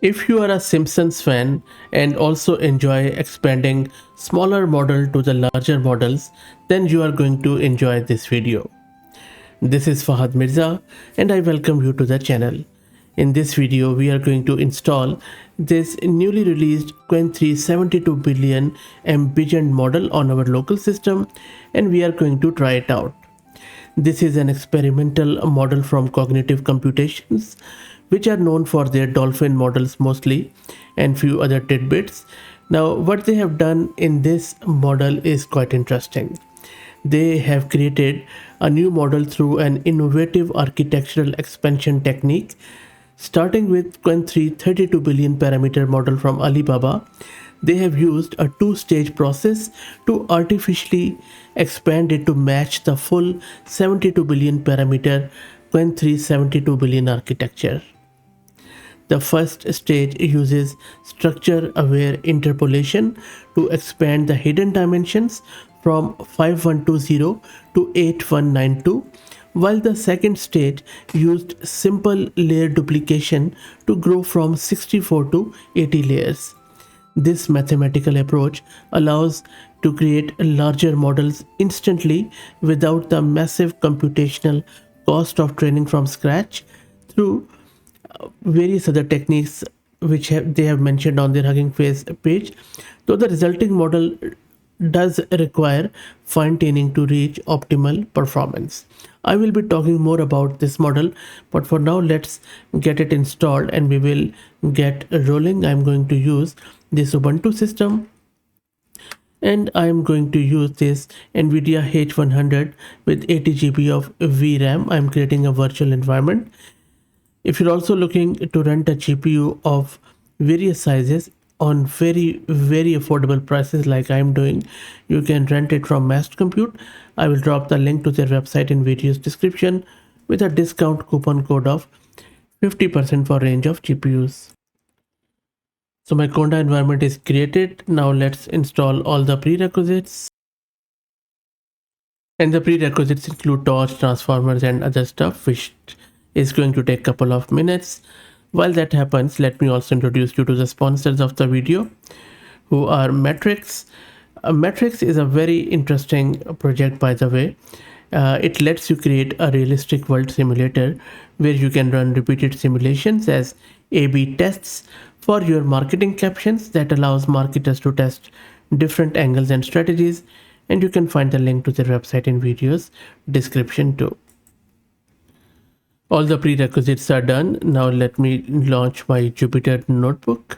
If you are a Simpsons fan and also enjoy expanding smaller model to the larger models, then you are going to enjoy this video. This is Fahad Mirza and I welcome you to the channel. In this video, we are going to install this newly released Qwen3-72 billion Embiggened model on our local system, and we are going to try it out. This is an experimental model from Cognitive Computations, which are known for their dolphin models mostly and few other tidbits. Now, what they have done in this model is quite interesting. They have created a new model through an innovative architectural expansion technique. Starting with Qwen3 32 billion parameter model from Alibaba, they have used a two-stage process to artificially expand it to match the full 72 billion parameter Qwen3 72 billion architecture. The first stage uses structure-aware interpolation to expand the hidden dimensions from 5120 to 8192, while the second stage used simple layer duplication to grow from 64 to 80 layers. This mathematical approach allows to create larger models instantly without the massive computational cost of training from scratch through various other techniques which they have mentioned on their Hugging Face page, though the resulting model does require fine-tuning to reach optimal performance. I will be talking more about this model, but for now let's get it installed and we will get rolling. I'm going to use this Ubuntu system and I'm going to use this NVIDIA H100 with 80 GB of VRAM. I'm creating a virtual environment. If you're also looking to rent a GPU of various sizes on very affordable prices like I'm doing, you can rent it from Mast Compute. I will drop the link to their website in video's description with a discount coupon code of 50% for range of GPUs. So my Conda environment is created. Now let's install all the prerequisites. And the prerequisites include torch, transformers and other stuff, which is going to take a couple of minutes. While that happens, let me also introduce you to the sponsors of the video, who are Matrix. Matrix is a very interesting project, by the way. It lets you create a realistic world simulator where you can run repeated simulations as A/B tests for your marketing captions that allows marketers to test different angles and strategies, and you can find the link to their website in video's description too. All the prerequisites are done. Now let me launch my Jupyter notebook.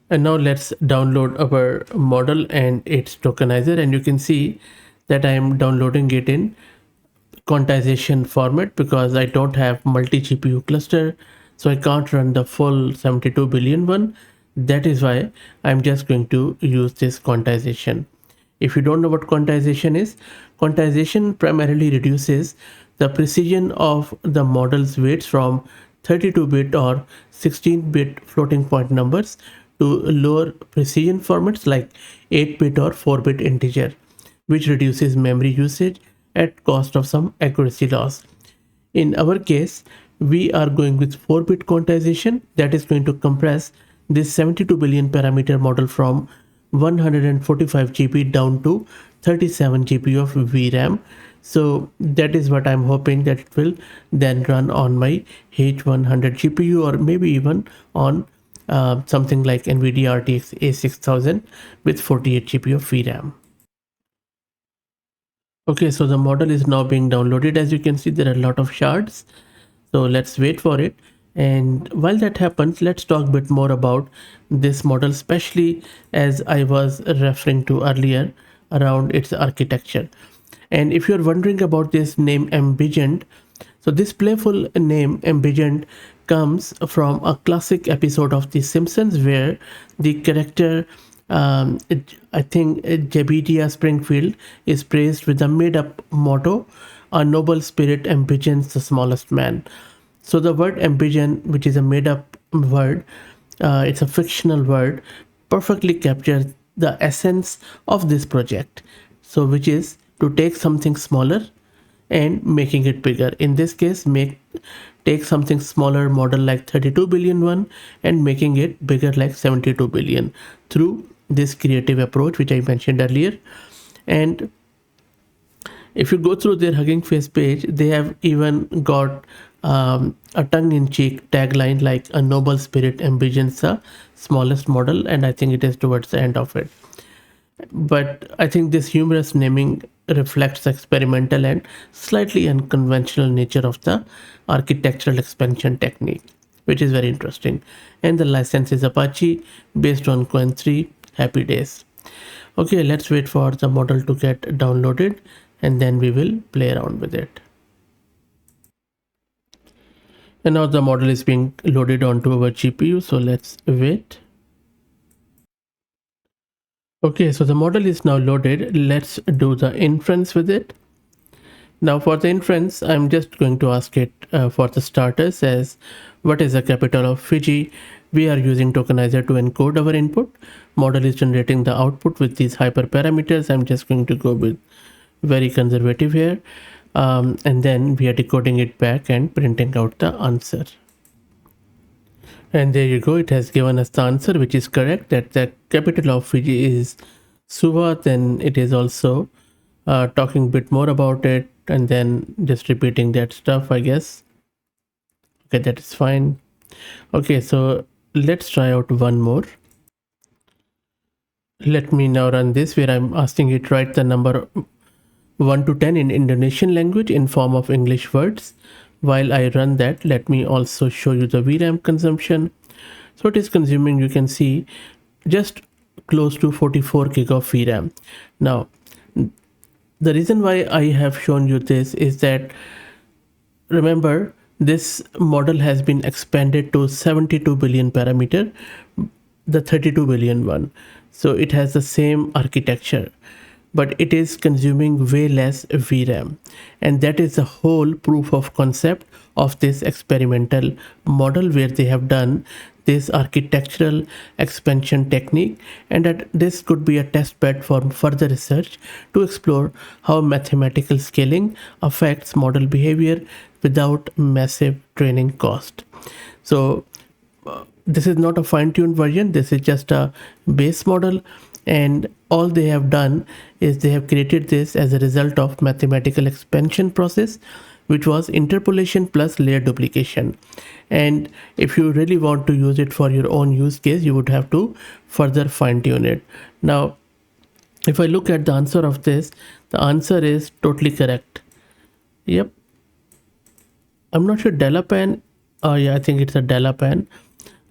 And now let's download our model and its tokenizer, and you can see that I am downloading it in quantization format because I don't have multi GPU cluster, so I can't run the full 72 billion one. That is why I'm just going to use this quantization. If you don't know what quantization is, quantization primarily reduces the precision of the model's weights from 32-bit or 16-bit floating point numbers to lower precision formats like 8-bit or 4-bit integer, which reduces memory usage at cost of some accuracy loss. In our case, we are going with 4-bit quantization that is going to compress this 72 billion parameter model from 145 GB down to 37 GB of VRAM. So that is what I'm hoping that it will then run on my H100 GPU or maybe even on something like NVIDIA RTX A6000 with 48 GB of VRAM. Okay, so the model is now being downloaded. As you can see, there are a lot of shards. So let's wait for it. And while that happens, let's talk a bit more about this model, especially as I was referring to earlier around its architecture. And if you're wondering about this name Embiggened, so this playful name Embiggened comes from a classic episode of The Simpsons where the character I think Jebediah Springfield is praised with a made-up motto, "A noble spirit embiggens the smallest man." So the word embiggen, which is a made-up word, it's a fictional word, perfectly captures the essence of this project. So which is to take something smaller and making it bigger. In this case, take something smaller model like 32 billion one and making it bigger like 72 billion through this creative approach which I mentioned earlier. And if you go through their Hugging Face page, they have even got a tongue-in-cheek tagline like "A noble spirit envisions the smallest model," and I think it is towards the end of it. But I think this humorous naming reflects the experimental and slightly unconventional nature of the architectural expansion technique, which is very interesting. And the license is Apache based on Qwen3. Happy days. Okay, let's wait for the model to get downloaded and then we will play around with it. And now the model is being loaded onto our GPU, so let's wait. Okay, so the model is now loaded. Let's do the inference with it. Now for the inference, I'm just going to ask it for the starters as what is the capital of Fiji. We are using tokenizer to encode our input. Model is generating the output with these hyperparameters. I'm just going to go with very conservative here. And then we are decoding it back and printing out the answer. And there you go, it has given us the answer, which is correct, that the capital of Fiji is Suva. Then it is also talking a bit more about it and then just repeating that stuff, I guess. Okay, that is fine. Okay, so let's try out one more. Let me now run this where I'm asking it write the number 1 to 10 in Indonesian language in form of English words. While I run that, let me also show you the VRAM consumption. So it is consuming, you can see, just close to 44 gig of VRAM. Now, the reason why I have shown you this is that, remember, this model has been expanded to 72 billion parameter, the 32 billion one. So it has the same architecture, but it is consuming way less VRAM. And that is the whole proof of concept of this experimental model where they have done this architectural expansion technique, and that this could be a test bed for further research to explore how mathematical scaling affects model behavior without massive training cost. So this is not a fine-tuned version, this is just a base model, and all they have done is they have created this as a result of mathematical expansion process, which was interpolation plus layer duplication. And if you really want to use it for your own use case, you would have to further fine-tune it. Now, if I look at the answer of this, the answer is totally correct. Yep. I'm not sure Delapan. Oh yeah, I think it's a Delapan.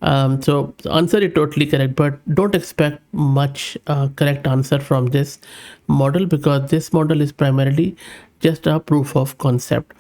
So the answer is totally correct, but don't expect much correct answer from this model because this model is primarily just a proof of concept.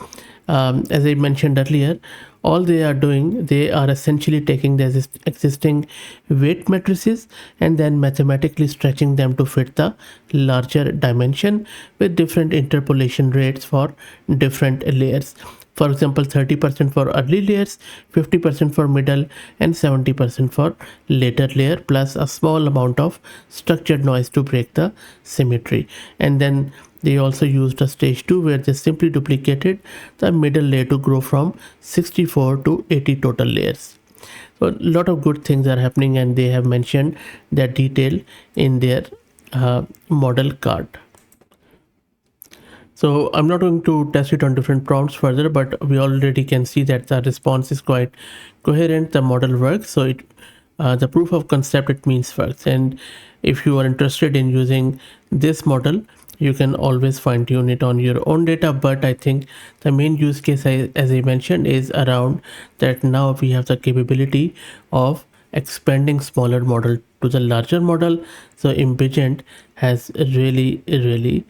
As I mentioned earlier, all they are doing, they are essentially taking the existing weight matrices and then mathematically stretching them to fit the larger dimension with different interpolation rates for different layers. For example, 30% for early layers, 50% for middle, and 70% for later layer, plus a small amount of structured noise to break the symmetry. And then they also used a stage 2 where they simply duplicated the middle layer to grow from 64 to 80 total layers. So a lot of good things are happening, and they have mentioned that detail in their model card. So I'm not going to test it on different prompts further, but we already can see that the response is quite coherent. The model works. So the proof of concept, it means works. And if you are interested in using this model, you can always fine tune it on your own data. But I think the main use case, as I mentioned, is around that now we have the capability of expanding smaller model to the larger model. So Embiggened has really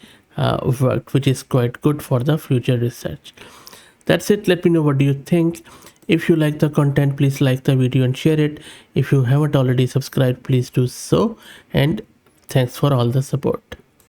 worked, which is quite good for the future research. That's it. Let me know what do you think. If you like the content, please like the video and share it. If you haven't already subscribed, please do so, and thanks for all the support.